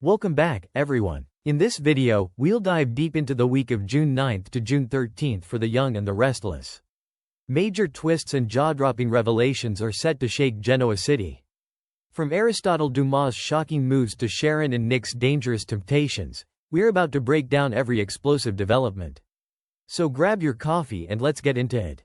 Welcome back, everyone. In this video, we'll dive deep into the week of June 9th to June 13th for The Young and the Restless. Major twists and jaw-dropping revelations are set to shake Genoa City. From Aristotle Dumas' shocking moves to Sharon and Nick's dangerous temptations, we're about to break down every explosive development. So grab your coffee and let's get into it.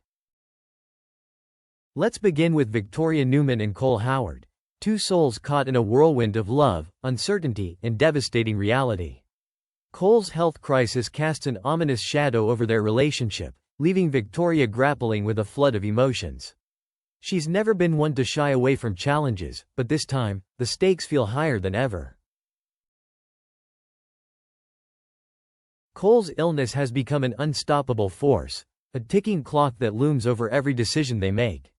Let's begin with Victoria Newman and Cole Howard, two souls caught in a whirlwind of love, uncertainty, and devastating reality. Cole's health crisis casts an ominous shadow over their relationship, leaving Victoria grappling with a flood of emotions. She's never been one to shy away from challenges, but this time, the stakes feel higher than ever. Cole's illness has become an unstoppable force, a ticking clock that looms over every decision they make.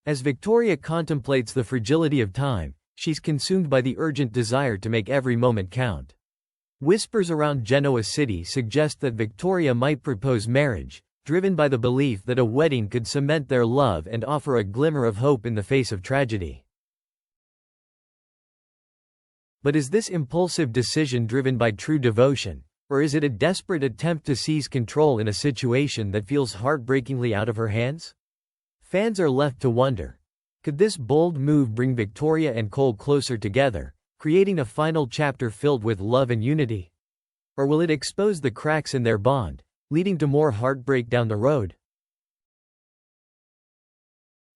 As Victoria contemplates the fragility of time, she's consumed by the urgent desire to make every moment count. Whispers around Genoa City suggest that Victoria might propose marriage, driven by the belief that a wedding could cement their love and offer a glimmer of hope in the face of tragedy. But is this impulsive decision driven by true devotion, or is it a desperate attempt to seize control in a situation that feels heartbreakingly out of her hands? Fans are left to wonder. Could this bold move bring Victoria and Cole closer together, creating a final chapter filled with love and unity? Or will it expose the cracks in their bond, leading to more heartbreak down the road?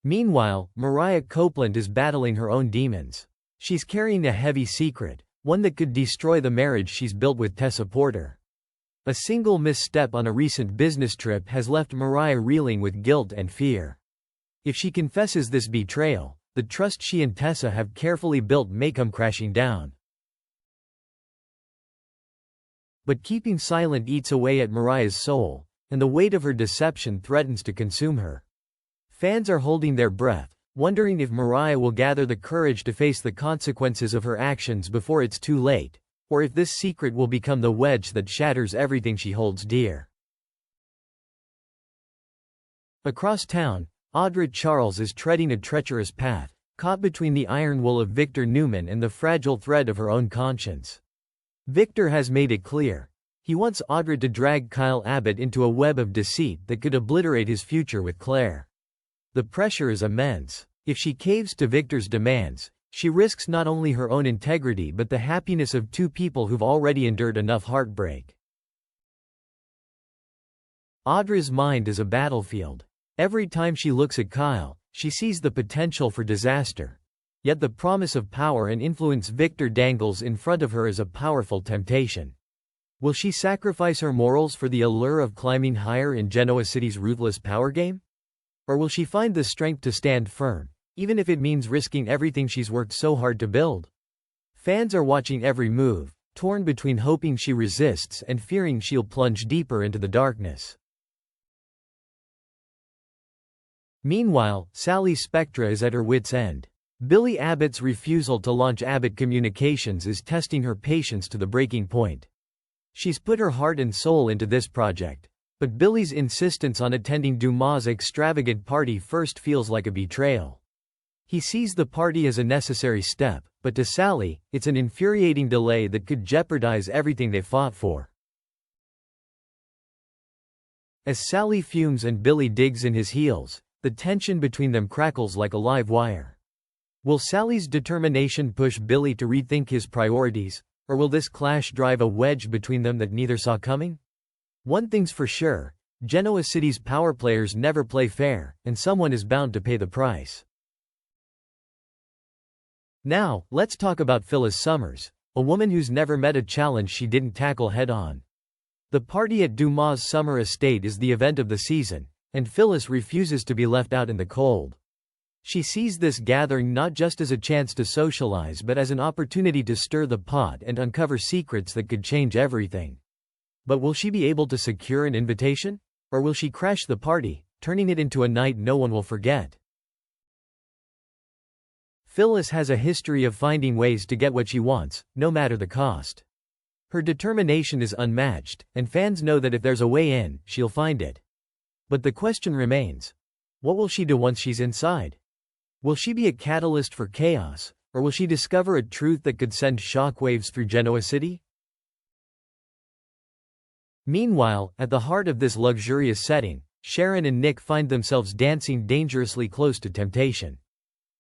Meanwhile, Mariah Copeland is battling her own demons. She's carrying a heavy secret, one that could destroy the marriage she's built with Tessa Porter. A single misstep on a recent business trip has left Mariah reeling with guilt and fear. If she confesses this betrayal, the trust she and Tessa have carefully built may come crashing down. But keeping silent eats away at Mariah's soul, and the weight of her deception threatens to consume her. Fans are holding their breath, wondering if Mariah will gather the courage to face the consequences of her actions before it's too late, or if this secret will become the wedge that shatters everything she holds dear. Across town, Audra Charles is treading a treacherous path, caught between the iron will of Victor Newman and the fragile thread of her own conscience. Victor has made it clear. He wants Audra to drag Kyle Abbott into a web of deceit that could obliterate his future with Claire. The pressure is immense. If she caves to Victor's demands, she risks not only her own integrity but the happiness of two people who've already endured enough heartbreak. Audra's mind is a battlefield. Every time she looks at Kyle, she sees the potential for disaster. Yet the promise of power and influence Victor dangles in front of her is a powerful temptation. Will she sacrifice her morals for the allure of climbing higher in Genoa City's ruthless power game? Or will she find the strength to stand firm, even if it means risking everything she's worked so hard to build? Fans are watching every move, torn between hoping she resists and fearing she'll plunge deeper into the darkness. Meanwhile, Sally Spectra is at her wit's end. Billy Abbott's refusal to launch Abbott Communications is testing her patience to the breaking point. She's put her heart and soul into this project, but Billy's insistence on attending Dumas' extravagant party first feels like a betrayal. He sees the party as a necessary step, but to Sally, it's an infuriating delay that could jeopardize everything they fought for. As Sally fumes and Billy digs in his heels, the tension between them crackles like a live wire. Will Sally's determination push Billy to rethink his priorities, or will this clash drive a wedge between them that neither saw coming? One thing's for sure, Genoa City's power players never play fair, and someone is bound to pay the price. Now, let's talk about Phyllis Summers, a woman who's never met a challenge she didn't tackle head-on. The party at Dumas' summer estate is the event of the season, and Phyllis refuses to be left out in the cold. She sees this gathering not just as a chance to socialize but as an opportunity to stir the pot and uncover secrets that could change everything. But will she be able to secure an invitation? Or will she crash the party, turning it into a night no one will forget? Phyllis has a history of finding ways to get what she wants, no matter the cost. Her determination is unmatched, and fans know that if there's a way in, she'll find it. But the question remains: What will she do once she's inside? Will she be a catalyst for chaos, or will she discover a truth that could send shockwaves through Genoa City? Meanwhile, at the heart of this luxurious setting, Sharon and Nick find themselves dancing dangerously close to temptation.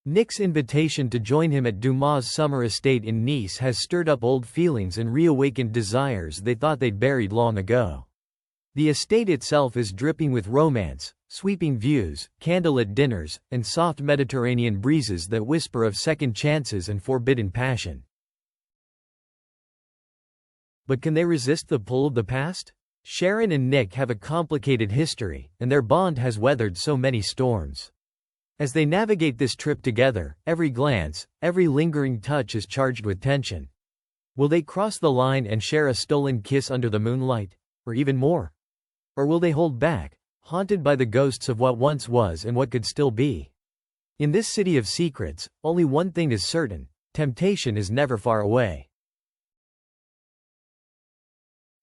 Nick's invitation to join him at Dumas' summer estate in Nice has stirred up old feelings and reawakened desires they thought they'd buried long ago. The estate itself is dripping with romance, sweeping views, candlelit dinners, and soft Mediterranean breezes that whisper of second chances and forbidden passion. But can they resist the pull of the past? Sharon and Nick have a complicated history, and their bond has weathered so many storms. As they navigate this trip together, every glance, every lingering touch is charged with tension. Will they cross the line and share a stolen kiss under the moonlight? Or even more? Or will they hold back, haunted by the ghosts of what once was and what could still be? In this city of secrets, only one thing is certain: temptation is never far away.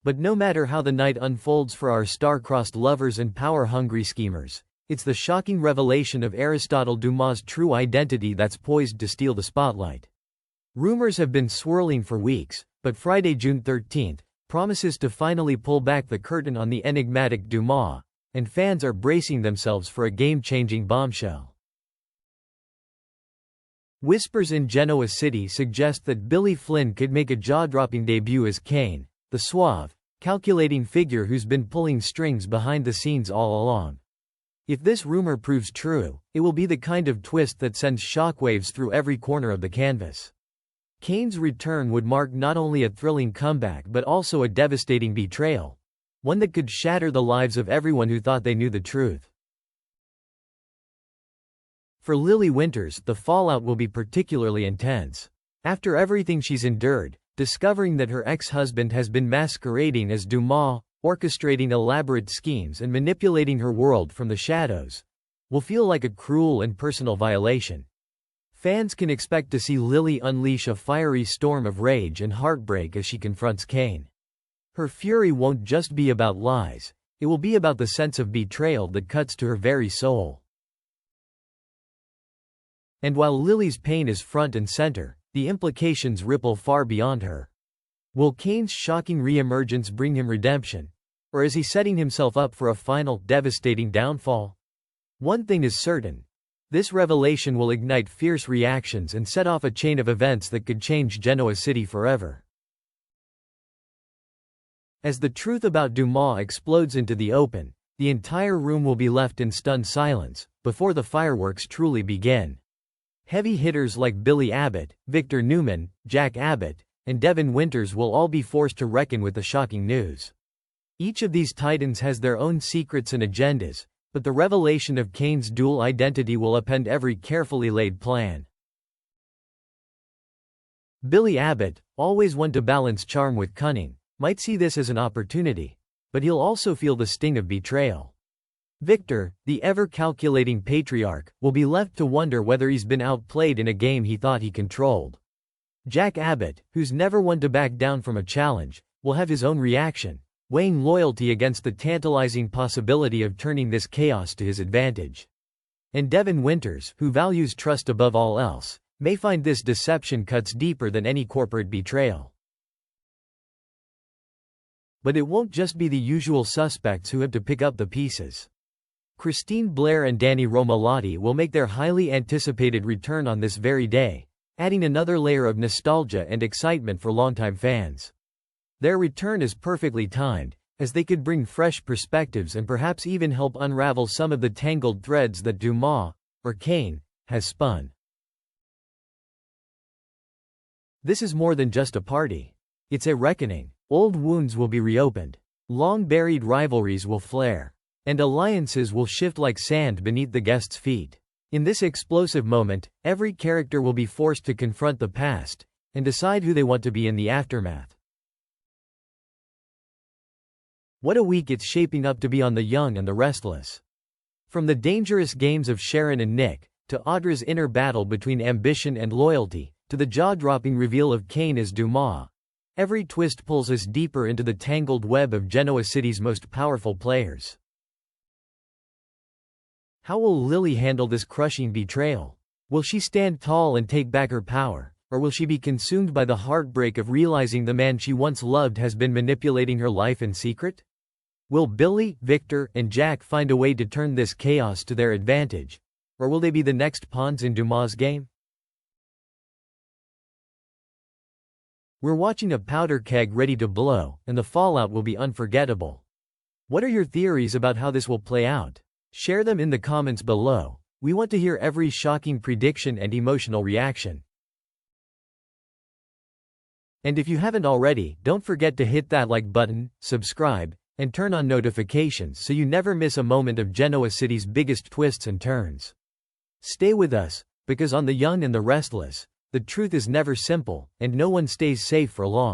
But no matter how the night unfolds for our star-crossed lovers and power-hungry schemers, it's the shocking revelation of Aristotle Dumas' true identity that's poised to steal the spotlight. Rumors have been swirling for weeks, but Friday, June 13th, promises to finally pull back the curtain on the enigmatic Dumas, and fans are bracing themselves for a game-changing bombshell. Whispers in Genoa City suggest that Billy Flynn could make a jaw-dropping debut as Kane, the suave, calculating figure who's been pulling strings behind the scenes all along. If this rumor proves true, it will be the kind of twist that sends shockwaves through every corner of the canvas. Kane's return would mark not only a thrilling comeback but also a devastating betrayal, one that could shatter the lives of everyone who thought they knew the truth. For Lily Winters, the fallout will be particularly intense. After everything she's endured, discovering that her ex-husband has been masquerading as Dumas, orchestrating elaborate schemes and manipulating her world from the shadows, will feel like a cruel and personal violation. Fans can expect to see Lily unleash a fiery storm of rage and heartbreak as she confronts Kane. Her fury won't just be about lies, it will be about the sense of betrayal that cuts to her very soul. And while Lily's pain is front and center, the implications ripple far beyond her. Will Kane's shocking re-emergence bring him redemption? Or is he setting himself up for a final, devastating downfall? One thing is certain: this revelation will ignite fierce reactions and set off a chain of events that could change Genoa City forever. As the truth about Dumas explodes into the open, the entire room will be left in stunned silence, before the fireworks truly begin. Heavy hitters like Billy Abbott, Victor Newman, Jack Abbott, and Devin Winters will all be forced to reckon with the shocking news. Each of these titans has their own secrets and agendas, but the revelation of Kane's dual identity will upend every carefully laid plan. Billy Abbott, always one to balance charm with cunning, might see this as an opportunity, but he'll also feel the sting of betrayal. Victor, the ever-calculating patriarch, will be left to wonder whether he's been outplayed in a game he thought he controlled. Jack Abbott, who's never one to back down from a challenge, will have his own reaction, weighing loyalty against the tantalizing possibility of turning this chaos to his advantage. And Devin Winters, who values trust above all else, may find this deception cuts deeper than any corporate betrayal. But it won't just be the usual suspects who have to pick up the pieces. Christine Blair and Danny Romalotti will make their highly anticipated return on this very day, adding another layer of nostalgia and excitement for longtime fans. Their return is perfectly timed, as they could bring fresh perspectives and perhaps even help unravel some of the tangled threads that Dumas, or Kane, has spun. This is more than just a party. It's a reckoning. Old wounds will be reopened. Long-buried rivalries will flare. And alliances will shift like sand beneath the guests' feet. In this explosive moment, every character will be forced to confront the past, and decide who they want to be in the aftermath. What a week it's shaping up to be on The Young and the Restless. From the dangerous games of Sharon and Nick, to Audra's inner battle between ambition and loyalty, to the jaw-dropping reveal of Kane as Dumas, every twist pulls us deeper into the tangled web of Genoa City's most powerful players. How will Lily handle this crushing betrayal? Will she stand tall and take back her power, or will she be consumed by the heartbreak of realizing the man she once loved has been manipulating her life in secret? Will Billy, Victor, and Jack find a way to turn this chaos to their advantage? Or will they be the next pawns in Dumas' game? We're watching a powder keg ready to blow, and the fallout will be unforgettable. What are your theories about how this will play out? Share them in the comments below. We want to hear every shocking prediction and emotional reaction. And if you haven't already, don't forget to hit that like button, subscribe, and turn on notifications so you never miss a moment of Genoa City's biggest twists and turns. Stay with us, because on The Young and the Restless, the truth is never simple, and no one stays safe for long.